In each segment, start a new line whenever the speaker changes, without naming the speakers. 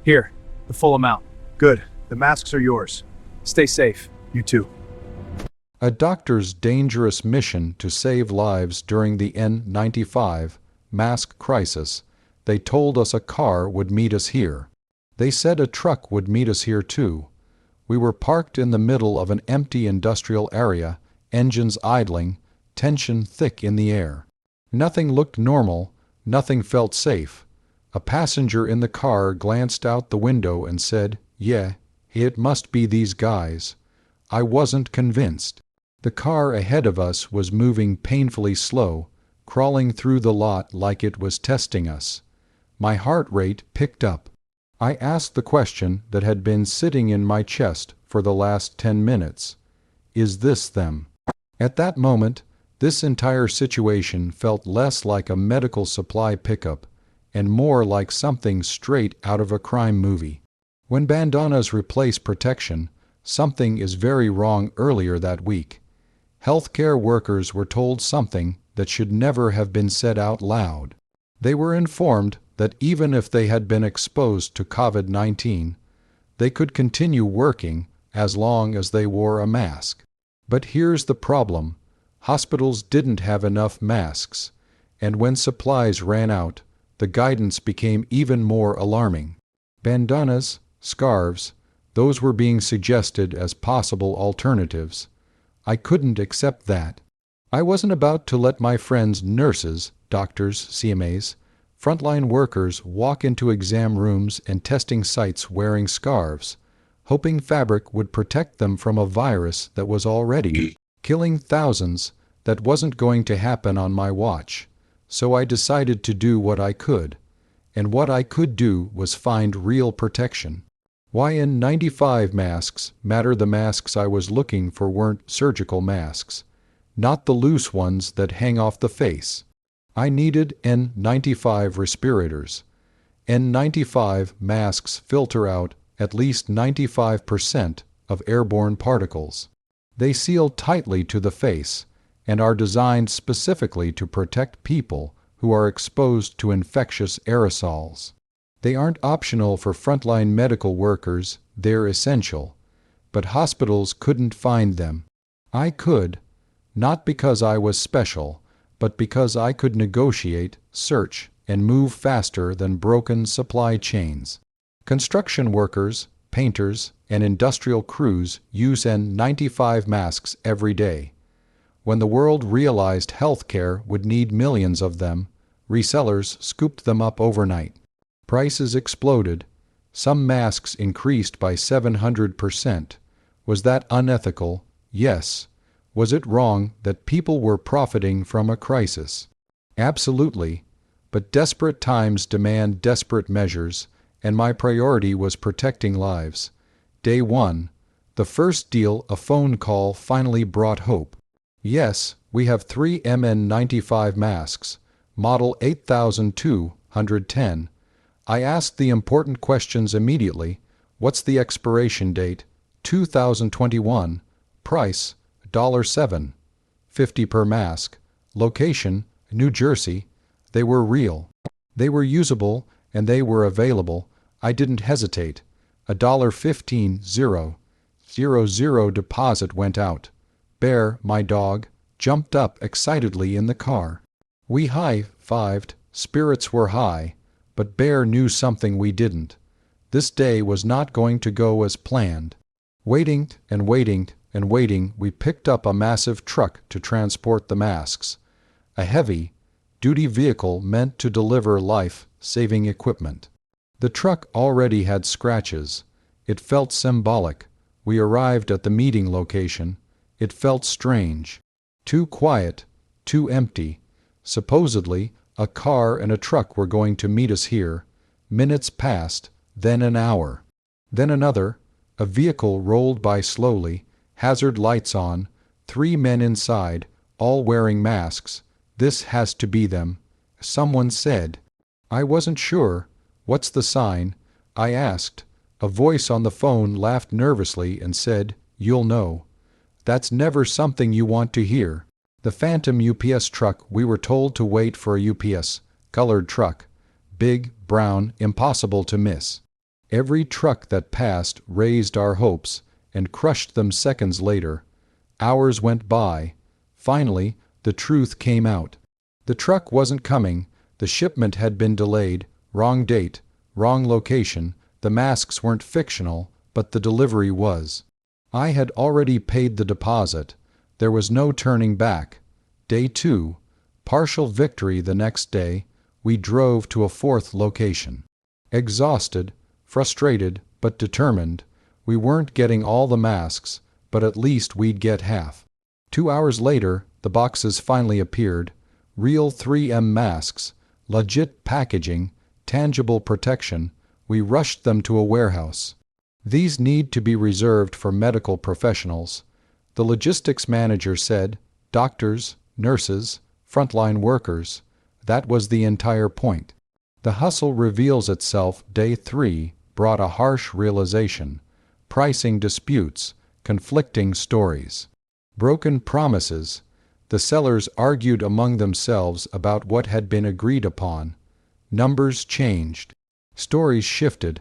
Here, the full amount.
Good. The masks are yours.
Stay safe.
You too.
A doctor's dangerous mission to save lives during the N95 mask crisis. They told us a car would meet us here. They said a truck would meet us here too. We were parked in the middle of an empty industrial area, engines idling, tension thick in the air. Nothing looked normal, nothing felt safe. A passenger in the car glanced out the window and said, "Yeah, it must be these guys." I wasn't convinced. The car ahead of us was moving painfully slow, crawling through the lot like it was testing us. My heart rate picked up. I asked the question that had been sitting in my chest for the last 10 minutes. Is this them? At that moment, this entire situation felt less like a medical supply pickup and more like something straight out of a crime movie. When bandanas replace protection, something is very wrong. Earlier that week, healthcare workers were told something that should never have been said out loud. They were informed that even if they had been exposed to COVID-19, they could continue working as long as they wore a mask. But here's the problem. Hospitals didn't have enough masks, and when supplies ran out, the guidance became even more alarming. Bandanas, scarves, those were being suggested as possible alternatives. I couldn't accept that. I wasn't about to let my friends nurses, doctors, CMAs, frontline workers walk into exam rooms and testing sites wearing scarves, hoping fabric would protect them from a virus that was already killing thousands. That wasn't going to happen on my watch. So I decided to do what I could. And what I could do was find real protection. Why N95 masks matter? The masks I was looking for weren't surgical masks, not the loose ones that hang off the face. I needed N95 respirators. N95 masks filter out at least 95% of airborne particles. They seal tightly to the face and are designed specifically to protect people who are exposed to infectious aerosols. They aren't optional for frontline medical workers, they're essential. But hospitals couldn't find them. I could, not because I was special, but because I could negotiate, search, and move faster than broken supply chains. Construction workers, painters, and industrial crews use N95 masks every day. When the world realized healthcare would need millions of them, resellers scooped them up overnight. Prices exploded. Some masks increased by 700%. Was that unethical? Yes. Was it wrong that people were profiting from a crisis? Absolutely. But desperate times demand desperate measures, and my priority was protecting lives. Day 1, the first deal, a phone call finally brought hope. Yes, we have 3 N95 masks, model 8210. I asked the important questions immediately. What's the expiration date? 2021. Price, $7. $50 per mask. Location, New Jersey. They were real. They were usable, and they were available. I didn't hesitate. $15,000 deposit went out. Bear, my dog, jumped up excitedly in the car. We high-fived, spirits were high, but Bear knew something we didn't. This day was not going to go as planned. Waiting and waiting and waiting, we picked up a massive truck to transport the masks. A heavy-duty vehicle meant to deliver life-saving equipment. The truck already had scratches. It felt symbolic. We arrived at the meeting location. It felt strange. Too quiet, too empty. Supposedly, a car and a truck were going to meet us here. Minutes passed, then an hour. Then another. A vehicle rolled by slowly, hazard lights on, 3 men inside, all wearing masks. This has to be them. Someone said. I wasn't sure. What's the sign? I asked. A voice on the phone laughed nervously and said, "You'll know." That's never something you want to hear. The phantom UPS truck. We were told to wait for a UPS, colored truck. Big, brown, impossible to miss. Every truck that passed raised our hopes and crushed them seconds later. Hours went by. Finally, the truth came out. The truck wasn't coming, the shipment had been delayed, wrong date, wrong location, the masks weren't fictional, but the delivery was. I had already paid the deposit. There was no turning back. Day 2, partial victory the next day, we drove to a fourth location. Exhausted, frustrated, but determined. We weren't getting all the masks, but at least we'd get half. 2 hours later, the boxes finally appeared. Real 3M masks, legit packaging, tangible protection. We rushed them to a warehouse. These need to be reserved for medical professionals. The logistics manager said, doctors, nurses, frontline workers. That was the entire point. The hustle reveals itself. Day 3 brought a harsh realization. Pricing disputes, conflicting stories, broken promises. The sellers argued among themselves about what had been agreed upon. Numbers changed. Stories shifted.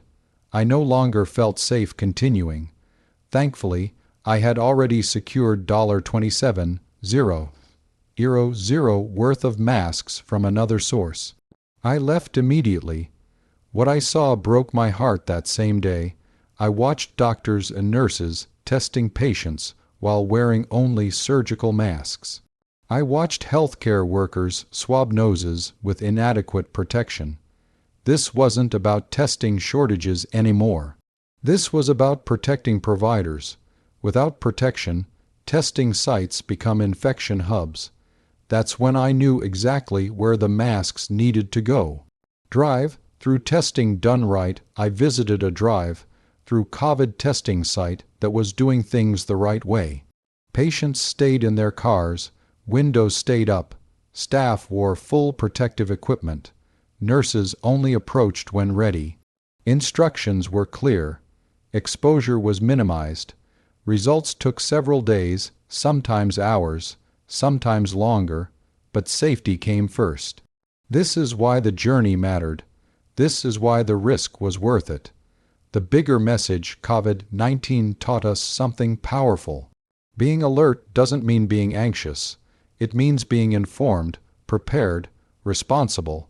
I no longer felt safe continuing. Thankfully, I had already secured $27,000 worth of masks from another source. I left immediately. What I saw broke my heart that same day. I watched doctors and nurses testing patients while wearing only surgical masks. I watched healthcare workers swab noses with inadequate protection. This wasn't about testing shortages anymore. This was about protecting providers. Without protection, testing sites become infection hubs. That's when I knew exactly where the masks needed to go. Through testing done right, I visited a through COVID testing site that was doing things the right way. Patients stayed in their cars, windows stayed up, staff wore full protective equipment. Nurses only approached when ready. Instructions were clear. Exposure was minimized. Results took several days, sometimes hours, sometimes longer, but safety came first. This is why the journey mattered. This is why the risk was worth it. The bigger message: COVID-19 taught us something powerful. Being alert doesn't mean being anxious. It means being informed, prepared, responsible.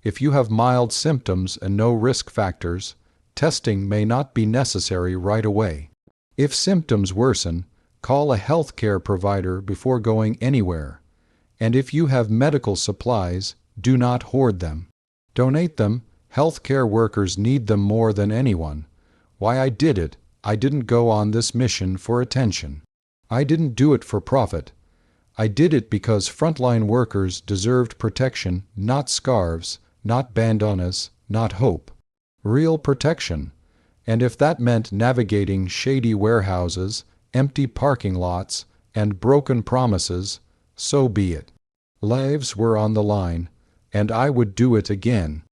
If you have mild symptoms and no risk factors, testing may not be necessary right away. If symptoms worsen, call a healthcare provider before going anywhere. And if you have medical supplies, do not hoard them. Donate them. Healthcare workers need them more than anyone. Why I did it: I didn't go on this mission for attention. I didn't do it for profit. I did it because frontline workers deserved protection, not scarves, not bandanas, not hope. Real protection. And if that meant navigating shady warehouses, empty parking lots, and broken promises, so be it. Lives were on the line, and I would do it again.